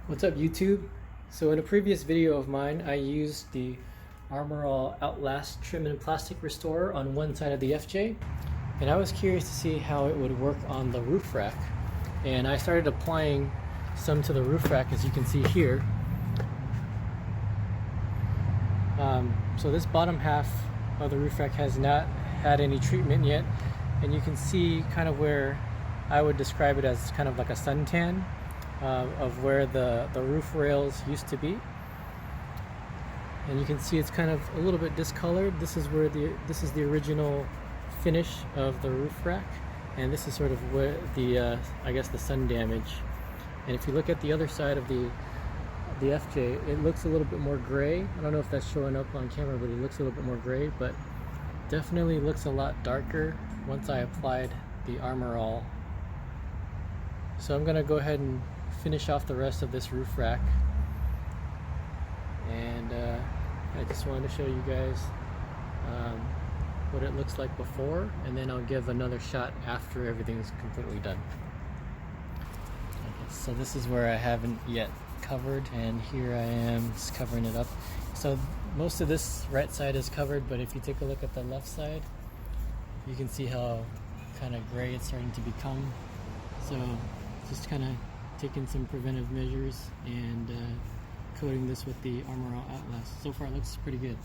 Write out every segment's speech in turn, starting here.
What's up YouTube? So in a previous video of mine I used the Armor All Outlast trim and plastic restorer on one side of the FJ, and I was curious to see how it would work on the roof rack, and I started applying some to the roof rack, as you can see here. So this bottom half of the roof rack has not had any treatment yet, and you can see kind of where I would describe it as kind of like a suntan of where the roof rails used to be. And you can see it's kind of a little bit discolored. This is where this is the original finish of the roof rack, and this is sort of where the I guess the sun damage. And if you look at the other side of the FJ, it looks a little bit more gray. I don't know if that's showing up on camera, but it looks a little bit more gray, but definitely looks a lot darker once I applied the Armor All. So I'm gonna go ahead and finish off the rest of this roof rack, and I just wanted to show you guys what it looks like before, and then I'll give another shot after everything's completely done. Okay, so this is where I haven't yet covered, and here I am just covering it up. So most of this right side is covered, but if you take a look at the left side, you can see how kind of gray it's starting to become. So just kind of taking some preventive measures and coating this with the Armor All Outlast. So far it looks pretty good.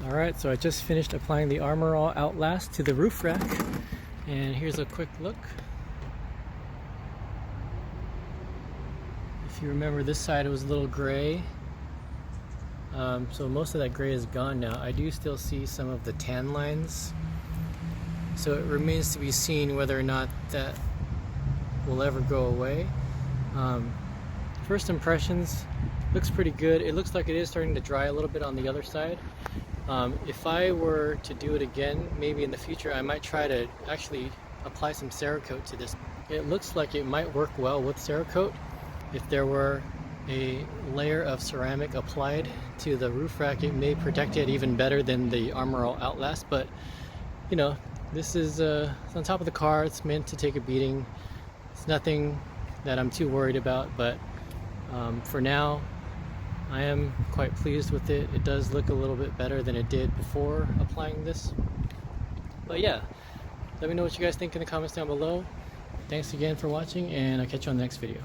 Alright, so I just finished applying the Armor All Outlast to the roof rack, and here's a quick look. If you remember, this side was a little gray, so most of that gray is gone now. I do still see some of the tan lines, so it remains to be seen whether or not that will ever go away. First impressions, looks pretty good. It looks like it is starting to dry a little bit on the other side. If I were to do it again, maybe in the future, I might try to actually apply some Cerakote to this. It looks like it might work well with Cerakote if there were a layer of ceramic applied to the roof rack. It may protect it even better than the Armor All Outlast, but you know, this is it's on top of the car. It's meant to take a beating. It's nothing that I'm too worried about, but for now I am quite pleased with it. It does look a little bit better than it did before applying this. But yeah, let me know what you guys think in the comments down below. Thanks again for watching, and I'll catch you on the next video.